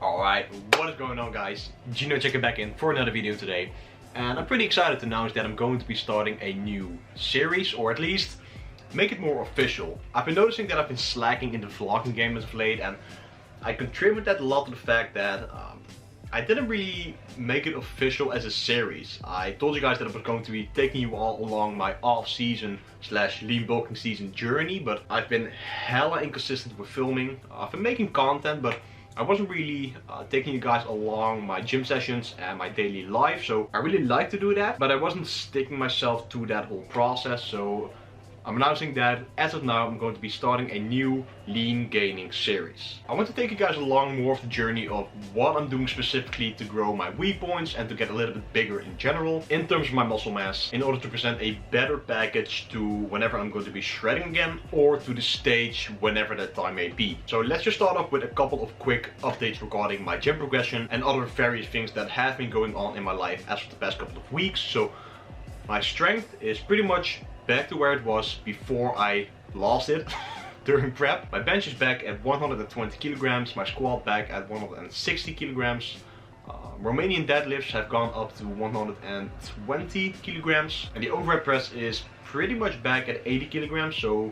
Alright, what is going on guys? Gino checking back in for another video today. And I'm pretty excited to announce that I'm going to be starting a new series, or at least make it more official. I've been noticing that I've been slacking in the vlogging game as of late, and I contribute that a lot to the fact that I didn't really make it official as a series. I told you guys that I was going to be taking you all along my off-season / lean bulking season journey, but I've been hella inconsistent with filming. I've been making content, but I wasn't really taking you guys along my gym sessions and my daily life, so I really like to do that, but I wasn't sticking myself to that whole process. So I'm announcing that as of now I'm going to be starting a new lean gaining series. I want to take you guys along more of the journey of what I'm doing specifically to grow my weak points and to get a little bit bigger in general in terms of my muscle mass, in order to present a better package to whenever I'm going to be shredding again, or to the stage whenever that time may be. So let's just start off with a couple of quick updates regarding my gym progression and other various things that have been going on in my life as of the past couple of weeks. So my strength is pretty much back to where it was before I lost it during prep. My bench is back at 120 kilograms, my squat back at 160 kilograms. Romanian deadlifts have gone up to 120 kilograms, and the overhead press is pretty much back at 80 kilograms. So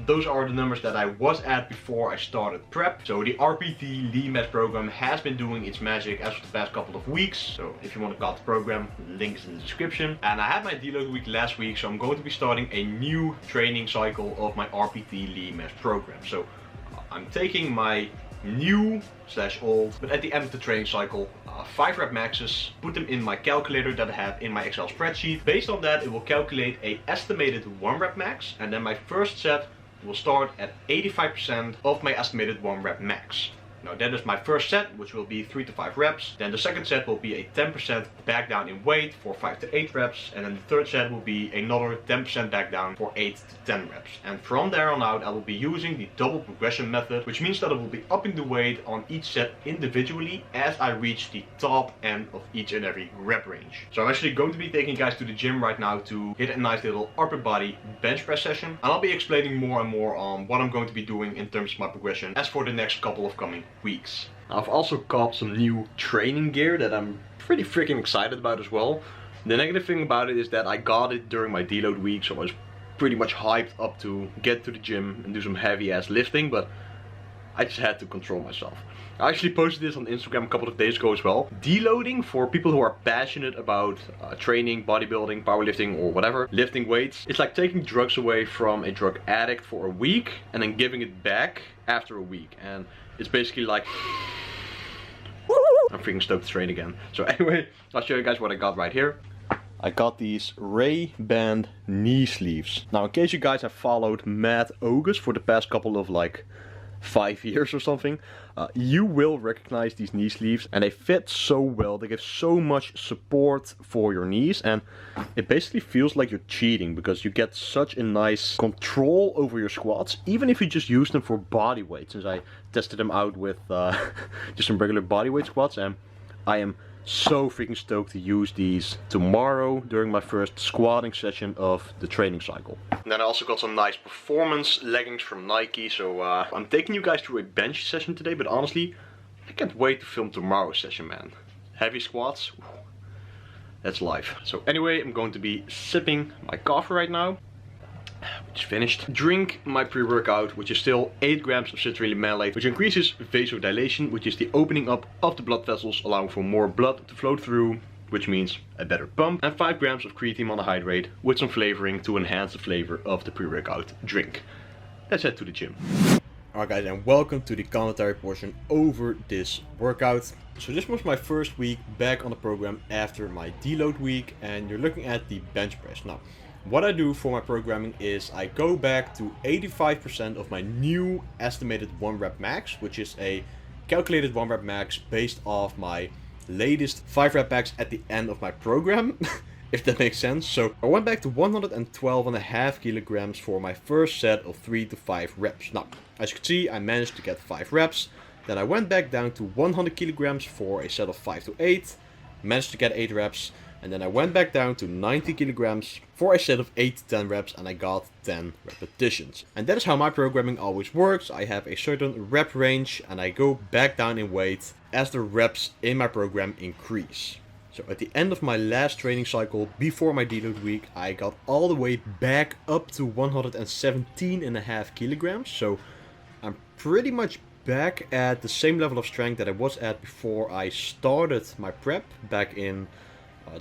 those are the numbers that I was at before I started prep. So the RPT lean mass program has been doing its magic as of the past couple of weeks. So if you want to got the program, link is in the description. And I had my deload week last week, so I'm going to be starting a new training cycle of my RPT lean mass program. So I'm taking my new / old, but at the end of the training cycle, 5 rep maxes, put them in my calculator that I have in my Excel spreadsheet. Based on that, it will calculate a estimated 1 rep max, and then my first set will start at 85% of my estimated 1 rep max. Now that is my first set, which will be 3 to 5 reps. Then the second set will be a 10% back down in weight for 5 to 8 reps. And then the third set will be another 10% back down for 8 to 10 reps. And from there on out, I will be using the double progression method, which means that I will be upping the weight on each set individually as I reach the top end of each and every rep range. So I'm actually going to be taking you guys to the gym right now to hit a nice little upper body bench press session. And I'll be explaining more and more on what I'm going to be doing in terms of my progression as for the next couple of coming weeks. I've also got some new training gear that I'm pretty freaking excited about as well. The negative thing about it is that I got it during my deload week, so I was pretty much hyped up to get to the gym and do some heavy ass lifting, but I just had to control myself. I actually posted this on Instagram a couple of days ago as well. Deloading, for people who are passionate about training, bodybuilding, powerlifting, or whatever, lifting weights, it's like taking drugs away from a drug addict for a week and then giving it back after a week. And it's basically like, I'm freaking stoked to train again. So anyway, I'll show you guys what I got right here. I got these Ray-Ban knee sleeves. Now in case you guys have followed Matt Ogus for the past couple of 5 years or something, you will recognize these knee sleeves, and they fit so well. They give so much support for your knees, and it basically feels like you're cheating because you get such a nice control over your squats, even if you just use them for body weight, since I tested them out with just some regular body weight squats, and I am so freaking stoked to use these tomorrow during my first squatting session of the training cycle. And then I also got some nice performance leggings from Nike. So I'm taking you guys through a bench session today, but honestly, I can't wait to film tomorrow's session, man. Heavy squats, that's life. So anyway, I'm going to be sipping my coffee right now, which is finished. Drink my pre-workout, which is still 8 grams of citrulline malate, which increases vasodilation, which is the opening up of the blood vessels, allowing for more blood to flow through, which means a better pump, and 5 grams of creatine monohydrate with some flavoring to enhance the flavor of the pre-workout drink. Let's head to the gym. Alright guys, and welcome to the commentary portion over this workout. So this was my first week back on the program after my deload week, and you're looking at the bench press. Now, what I do for my programming is I go back to 85% of my new estimated 1 rep max, which is a calculated 1 rep max based off my latest 5 rep max at the end of my program, if that makes sense. So I went back to 112.5 kilograms for my first set of 3 to 5 reps. Now, as you can see, I managed to get 5 reps. Then I went back down to 100 kilograms for a set of 5 to 8, managed to get 8 reps. And then I went back down to 90 kilograms for a set of 8 to 10 reps and I got 10 repetitions. And that is how my programming always works. I have a certain rep range and I go back down in weight as the reps in my program increase. So at the end of my last training cycle before my deload week, I got all the way back up to 117.5 kilograms. So I'm pretty much back at the same level of strength that I was at before I started my prep back in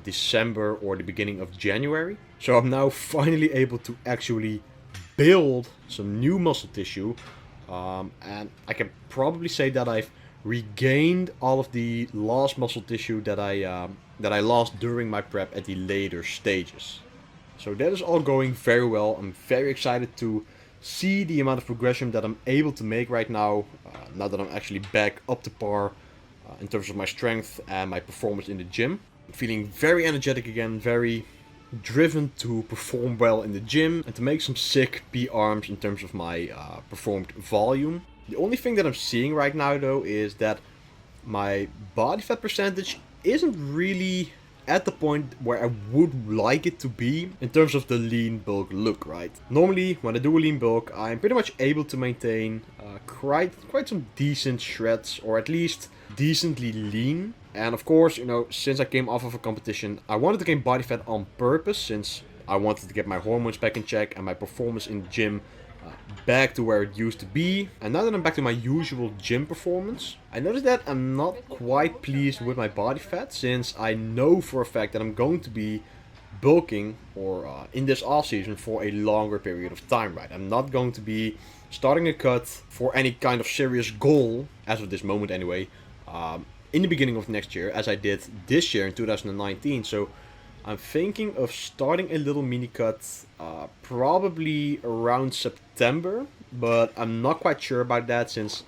December or the beginning of January. So I'm now finally able to actually build some new muscle tissue, and I can probably say that I've regained all of the lost muscle tissue that I lost during my prep at the later stages. So that is all going very well. I'm very excited to see the amount of progression that I'm able to make right now, now that I'm actually back up to par in terms of my strength and my performance in the gym. I'm feeling very energetic again, very driven to perform well in the gym and to make some sick P-arms in terms of my performed volume. The only thing that I'm seeing right now though is that my body fat percentage isn't really at the point where I would like it to be in terms of the lean bulk look, right? Normally when I do a lean bulk, I'm pretty much able to maintain quite some decent shreds, or at least decently lean. And of course, you know, since I came off of a competition, I wanted to gain body fat on purpose, since I wanted to get my hormones back in check and my performance in the gym back to where it used to be. And now that I'm back to my usual gym performance, I noticed that I'm not quite pleased with my body fat, since I know for a fact that I'm going to be bulking or in this off season for a longer period of time, right? I'm not going to be starting a cut for any kind of serious goal, as of this moment anyway, in the beginning of next year, as I did this year in 2019. So I'm thinking of starting a little mini cut probably around September, but I'm not quite sure about that, since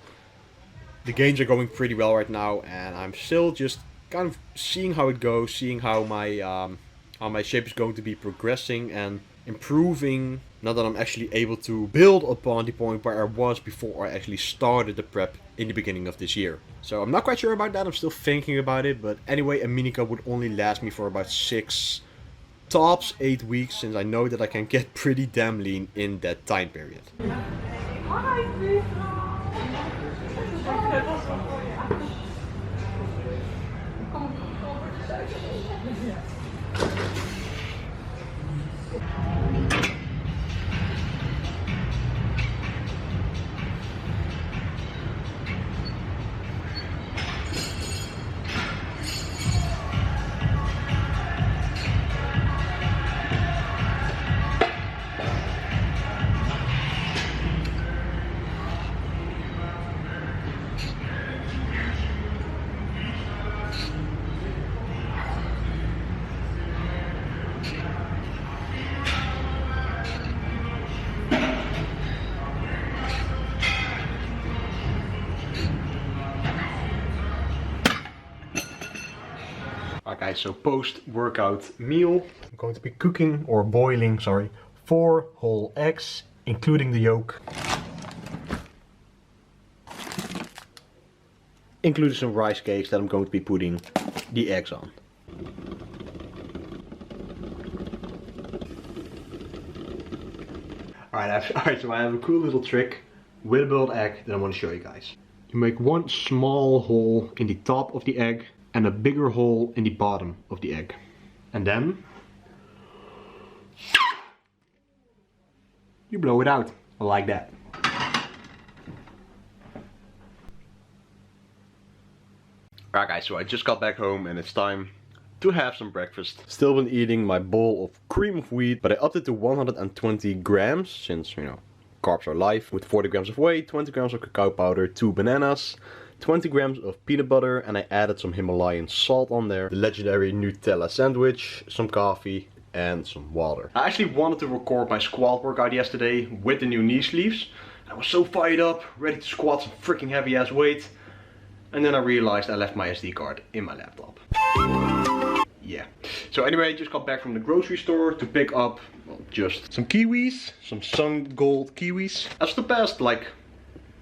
the gains are going pretty well right now and I'm still just kind of seeing how it goes, seeing how my shape is going to be progressing and improving, now that I'm actually able to build upon the point where I was before I actually started the prep in the beginning of this year. So I'm not quite sure about that, I'm still thinking about it, but anyway, a mini cut would only last me for about 6, tops 8 weeks, since I know that I can get pretty damn lean in that time period. Alright guys, so post-workout meal, I'm going to be cooking, or boiling, sorry, 4 whole eggs, including the yolk. Including some rice cakes that I'm going to be putting the eggs on. Alright, so I have a cool little trick with a boiled egg that I want to show you guys. You make one small hole in the top of the egg and a bigger hole in the bottom of the egg. And then you blow it out like that. Alright guys, so I just got back home and it's time to have some breakfast. Still been eating my bowl of cream of wheat, but I upped it to 120 grams, since, you know, carbs are life, with 40 grams of whey, 20 grams of cacao powder, 2 bananas, 20 grams of peanut butter, and I added some Himalayan salt on there, the legendary Nutella sandwich, some coffee, and some water. I actually wanted to record my squat workout yesterday with the new knee sleeves. I was so fired up, ready to squat some freaking heavy ass weight, and then I realized I left my SD card in my laptop. Yeah. So anyway, I just got back from the grocery store to pick up, well, just some kiwis, some sun gold kiwis. As for the past like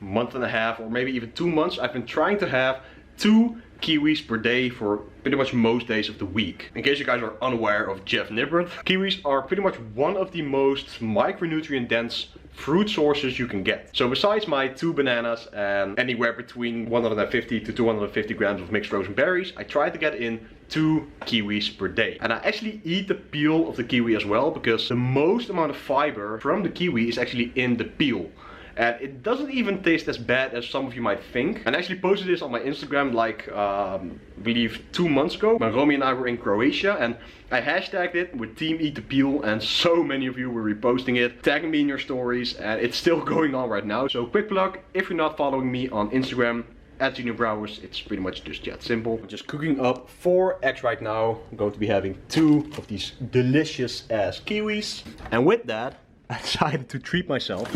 month and a half, or maybe even 2 months, I've been trying to have 2 kiwis per day for pretty much most days of the week. In case you guys are unaware of Jeff Nippert, kiwis are pretty much one of the most micronutrient dense fruit sources you can get. So besides my 2 bananas and anywhere between 150 to 250 grams of mixed frozen berries, I try to get in 2 kiwis per day. And I actually eat the peel of the kiwi as well, because the most amount of fiber from the kiwi is actually in the peel. And it doesn't even taste as bad as some of you might think. And I actually posted this on my Instagram like, I believe 2 months ago, when Romy and I were in Croatia, and I hashtagged it with Team Eat the Peel, and so many of you were reposting it, tagging me in your stories, and it's still going on right now. So quick plug, if you're not following me on Instagram, at Gino Brouwers, it's pretty much just that simple. I'm just cooking up 4 eggs right now. I'm going to be having 2 of these delicious ass kiwis. And with that, I decided to treat myself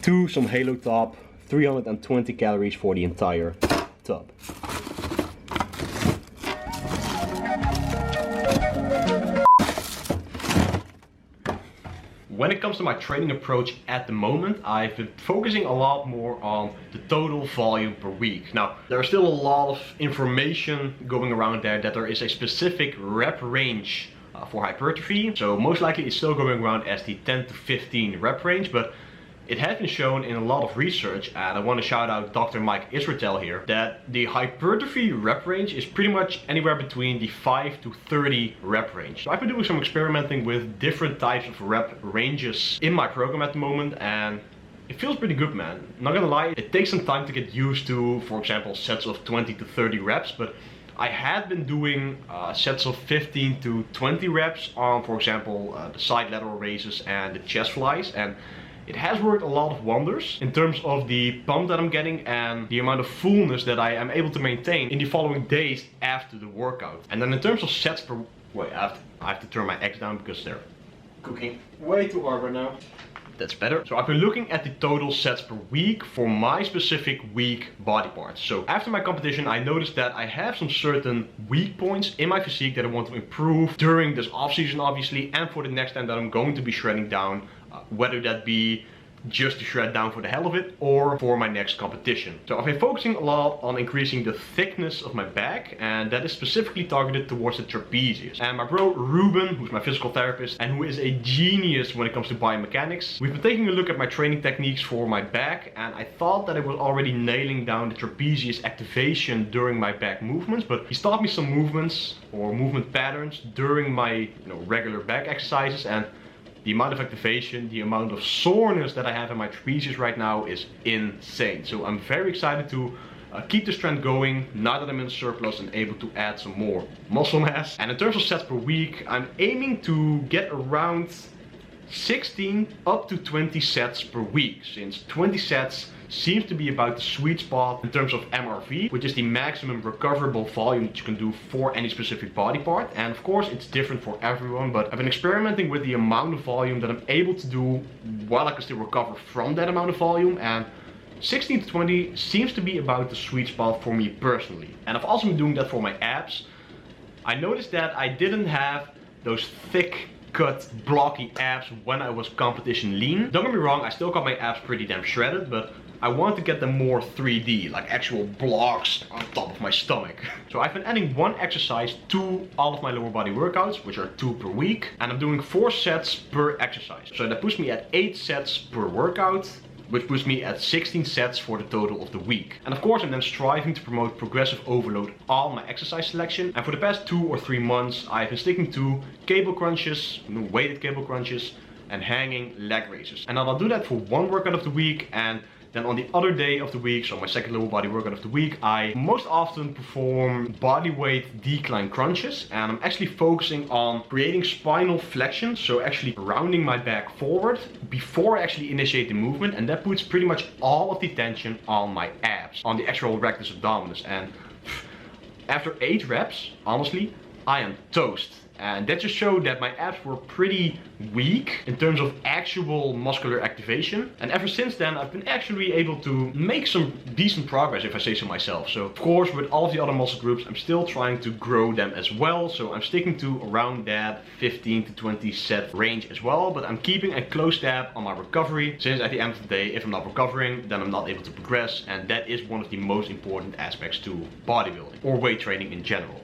to some Halo Top, 320 calories for the entire tub. When it comes to my training approach at the moment, I've been focusing a lot more on the total volume per week. Now, there's still a lot of information going around there that there is a specific rep range for hypertrophy. So most likely it's still going around as the 10 to 15 rep range, but it has been shown in a lot of research, and I want to shout out Dr. Mike Israetel here, that the hypertrophy rep range is pretty much anywhere between the 5 to 30 rep range. So I've been doing some experimenting with different types of rep ranges in my program at the moment, and it feels pretty good, man. Not gonna lie, it takes some time to get used to, for example, sets of 20 to 30 reps, but I had been doing sets of 15 to 20 reps on, for example, the side lateral raises and the chest flies, and it has worked a lot of wonders in terms of the pump that I'm getting and the amount of fullness that I am able to maintain in the following days after the workout. And then in terms of sets per... Wait, I have to turn my eggs down because they're cooking way too hard right now. That's better. So I've been looking at the total sets per week for my specific weak body parts. So after my competition, I noticed that I have some certain weak points in my physique that I want to improve during this off season, obviously, and for the next time that I'm going to be shredding down, whether that be just to shred down for the hell of it or for my next competition. So I've been focusing a lot on increasing the thickness of my back, and that is specifically targeted towards the trapezius. And my bro Ruben, who's my physical therapist and who is a genius when it comes to biomechanics, we've been taking a look at my training techniques for my back, and I thought that I was already nailing down the trapezius activation during my back movements, but he's taught me some movements or movement patterns during my regular back exercises, and the amount of activation, the amount of soreness that I have in my trapezius right now is insane. So I'm very excited to keep this trend going now that I'm in surplus and able to add some more muscle mass. And in terms of sets per week, I'm aiming to get around 16 up to 20 sets per week, since 20 sets seems to be about the sweet spot in terms of MRV, which is the maximum recoverable volume that you can do for any specific body part. And of course it's different for everyone, but I've been experimenting with the amount of volume that I'm able to do while I can still recover from that amount of volume, and 16 to 20 seems to be about the sweet spot for me personally. And I've also been doing that for my abs. I noticed that I didn't have those thick cut blocky abs when I was competition lean. Don't get me wrong, I still got my abs pretty damn shredded, but I want to get them more 3D, like actual blocks on top of my stomach. So I've been adding 1 exercise to all of my lower body workouts, which are 2 per week, and I'm doing 4 sets per exercise. So that puts me at 8 sets per workout, which puts me at 16 sets for the total of the week. And of course I'm then striving to promote progressive overload on my exercise selection, and for the past 2 or 3 months I've been sticking to cable crunches, weighted cable crunches, and hanging leg raises. And I'll do that for 1 workout of the week, and then on the other day of the week, so my second lower body workout of the week, I most often perform body weight decline crunches, and I'm actually focusing on creating spinal flexion, so actually rounding my back forward before I actually initiate the movement, and that puts pretty much all of the tension on my abs, on the actual rectus abdominis. And after 8 reps, honestly, I am toast. And that just showed that my abs were pretty weak in terms of actual muscular activation. And ever since then, I've been actually able to make some decent progress, if I say so myself. So of course, with all of the other muscle groups, I'm still trying to grow them as well. So I'm sticking to around that 15 to 20 set range as well. But I'm keeping a close tab on my recovery, since at the end of the day, if I'm not recovering, then I'm not able to progress. And that is one of the most important aspects to bodybuilding or weight training in general.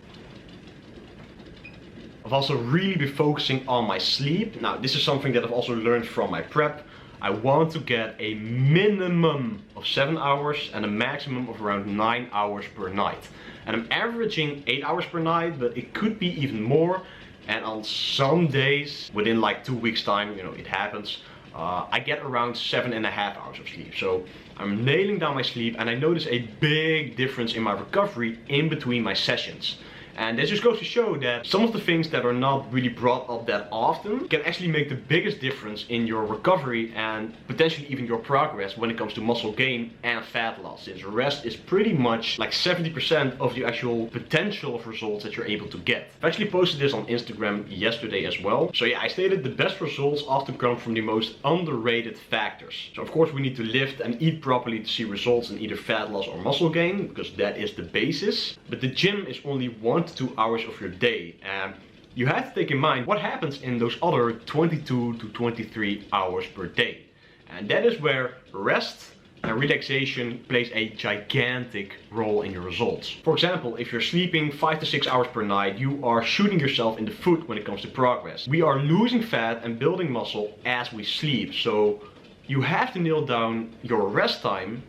I've also really been focusing on my sleep. Now, this is something that I've also learned from my prep. I want to get a minimum of 7 hours and a maximum of around 9 hours per night. And I'm averaging 8 hours per night, but it could be even more. And on some days, within like 2 weeks time, you know, it happens, I get around 7.5 hours of sleep. So I'm nailing down my sleep, and I notice a big difference in my recovery in between my sessions. And this just goes to show that some of the things that are not really brought up that often can actually make the biggest difference in your recovery and potentially even your progress when it comes to muscle gain and fat loss. Since rest is pretty much like 70% of the actual potential of results that you're able to get. I've actually posted this on Instagram yesterday as well. So yeah, I stated the best results often come from the most underrated factors. So of course we need to lift and eat properly to see results in either fat loss or muscle gain, because that is the basis. But the gym is only 1 to 2 hours of your day, and you have to take in mind what happens in those other 22 to 23 hours per day. And that is where rest and relaxation plays a gigantic role in your results. For example, if you're sleeping 5 to 6 hours per night, you are shooting yourself in the foot when it comes to progress. We are losing fat and building muscle as we sleep, so you have to nail down your rest time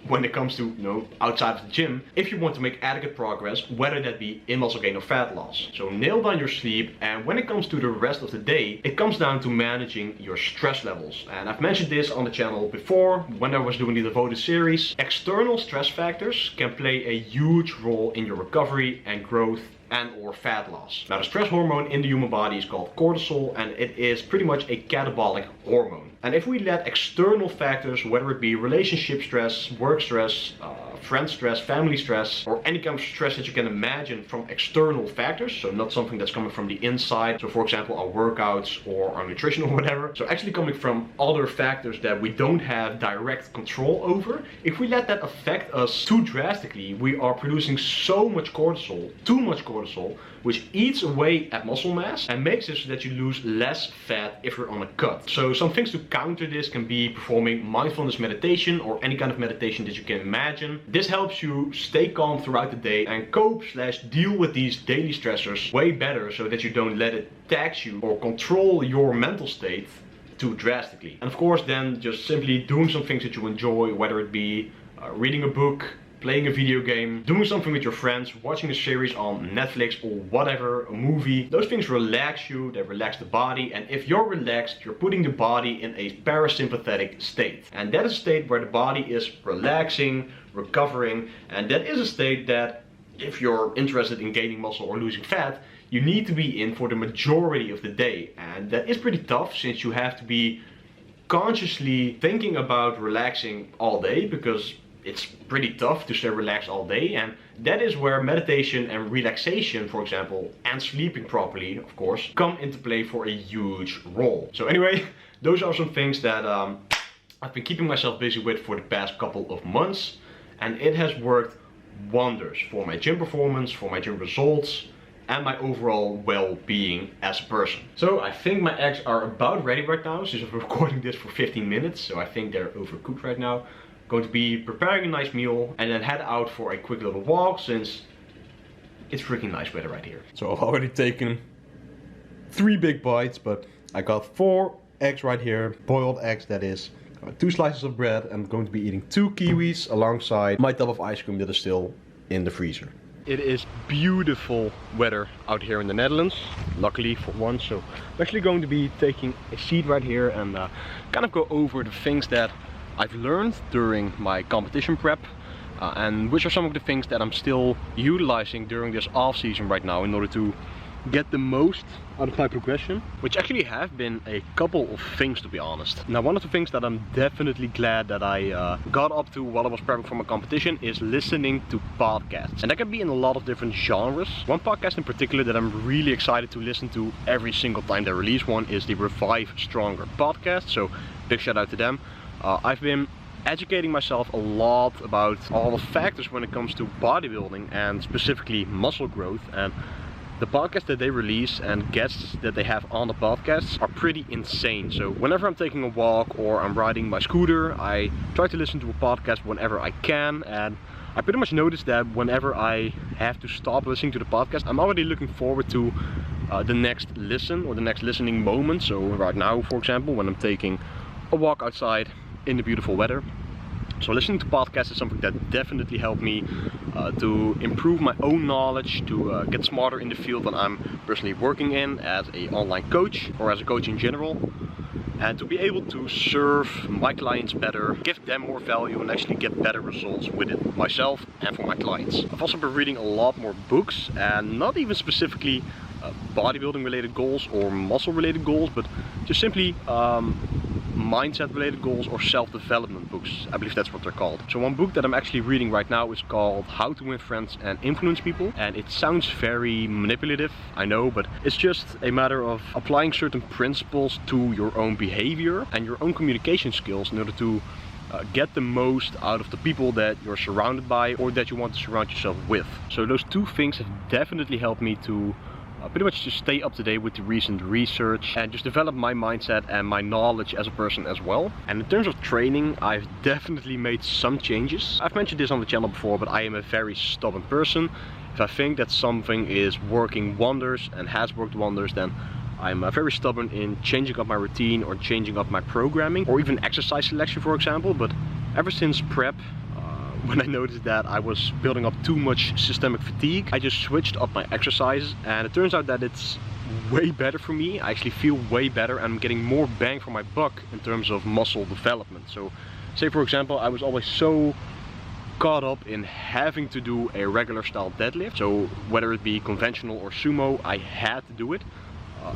when it comes to, you know, outside of the gym, if you want to make adequate progress, whether that be in muscle gain or fat loss. So nail down your sleep, and when it comes to the rest of the day, it comes down to managing your stress levels. And I've mentioned this on the channel before, when I was doing the devoted series. External stress factors can play a huge role in your recovery and growth and or fat loss. Now, the stress hormone in the human body is called cortisol, and it is pretty much a catabolic hormone. And if we let external factors, whether it be relationship stress, work stress, friend stress, family stress, or any kind of stress that you can imagine from external factors, so not something that's coming from the inside, so for example our workouts or our nutrition or whatever, so actually coming from other factors that we don't have direct control over, if we let that affect us too drastically, we are producing so much cortisol, too much cortisol, which eats away at muscle mass and makes it so that you lose less fat if you're on a cut. So some things to counter this can be performing mindfulness meditation or any kind of meditation that you can imagine. This helps you stay calm throughout the day and cope/deal with these daily stressors way better, so that you don't let it tax you or control your mental state too drastically. And of course then just simply doing some things that you enjoy, whether it be reading a book, playing a video game, doing something with your friends, watching a series on Netflix or whatever, a movie. Those things relax you, they relax the body, and if you're relaxed, you're putting the body in a parasympathetic state. And that is a state where the body is relaxing, recovering, and that is a state that, if you're interested in gaining muscle or losing fat, you need to be in for the majority of the day. And that is pretty tough, since you have to be consciously thinking about relaxing all day, because it's pretty tough to stay relaxed all day. And that is where meditation and relaxation, for example, and sleeping properly, of course, come into play for a huge role. So anyway, those are some things that I've been keeping myself busy with for the past couple of months, and it has worked wonders for my gym performance, for my gym results, and my overall well-being as a person. So I think my eggs are about ready right now, since I'm recording this for 15 minutes, so I think they're overcooked right now. Going to be preparing a nice meal and then head out for a quick little walk, since it's freaking nice weather right here. So I've already taken 3 big bites, but I got 4 eggs right here, boiled eggs that is. 2 slices of bread. I'm going to be eating 2 kiwis alongside my tub of ice cream that is still in the freezer. It is beautiful weather out here in the Netherlands, luckily for once. So I'm actually going to be taking a seat right here and kind of go over the things that I've learned during my competition prep, and which are some of the things that I'm still utilizing during this off season right now in order to get the most out of my progression, which actually have been a couple of things, to be honest. Now, one of the things that I'm definitely glad that I got up to while I was prepping for my competition is listening to podcasts. And that can be in a lot of different genres. One podcast in particular that I'm really excited to listen to every single time they release one is the Revive Stronger podcast. So big shout out to them. I've been educating myself a lot about all the factors when it comes to bodybuilding and specifically muscle growth, and the podcasts that they release and guests that they have on the podcasts are pretty insane. So whenever I'm taking a walk or I'm riding my scooter, I try to listen to a podcast whenever I can, and I pretty much noticed that whenever I have to stop listening to the podcast, I'm already looking forward to the next listen or the next listening moment. So right now, for example, when I'm taking a walk outside in the beautiful weather. So listening to podcasts is something that definitely helped me to improve my own knowledge, to get smarter in the field that I'm personally working in as an online coach or as a coach in general, and to be able to serve my clients better, give them more value, and actually get better results with it myself and for my clients. I've also been reading a lot more books, and not even specifically bodybuilding related goals or muscle related goals, but just simply mindset related goals or self-development books. I believe that's what they're called. So one book that I'm actually reading right now is called How to Win Friends and Influence People, and it sounds very manipulative, I know, but it's just a matter of applying certain principles to your own behavior and your own communication skills in order to get the most out of the people that you're surrounded by or that you want to surround yourself with. So those two things have definitely helped me to pretty much just stay up to date with the recent research and just develop my mindset and my knowledge as a person as well. And in terms of training, I've definitely made some changes. I've mentioned this on the channel before, but I am a very stubborn person. If I think that something is working wonders and has worked wonders, then I'm very stubborn in changing up my routine or changing up my programming or even exercise selection, for example. But ever since prep, when I noticed that I was building up too much systemic fatigue, I just switched up my exercises, and it turns out that it's way better for me. I actually feel way better and I'm getting more bang for my buck in terms of muscle development. So say for example, I was always so caught up in having to do a regular style deadlift, so whether it be conventional or sumo, I had to do it.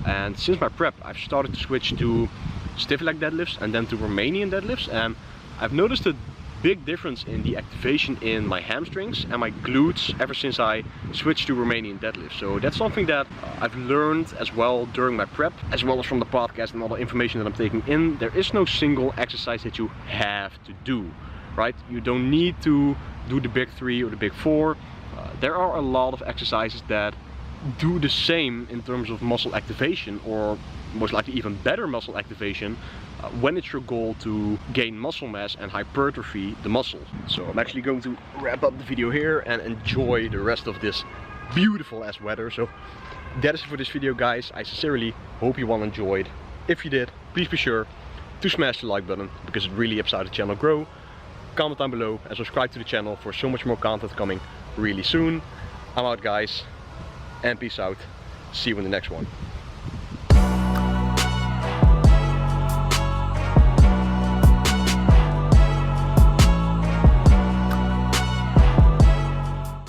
And since my prep, I've started to switch to stiff leg deadlifts and then to Romanian deadlifts, and I've noticed a big difference in the activation in my hamstrings and my glutes ever since I switched to Romanian deadlift. So that's something that I've learned as well during my prep, as well as from the podcast and all the information that I'm taking in. There is no single exercise that you have to do, right? You don't need to do the big 3 or the big 4. There are a lot of exercises that do the same in terms of muscle activation, or most likely even better muscle activation, when it's your goal to gain muscle mass and hypertrophy the muscles. So I'm actually going to wrap up the video here and enjoy the rest of this beautiful ass weather. So that is it for this video, guys. I sincerely hope you all enjoyed. If you did, please be sure to smash the like button because it really helps out the channel grow. Comment down below and subscribe to the channel for so much more content coming really soon. I'm out, guys, and peace out. See you in the next one.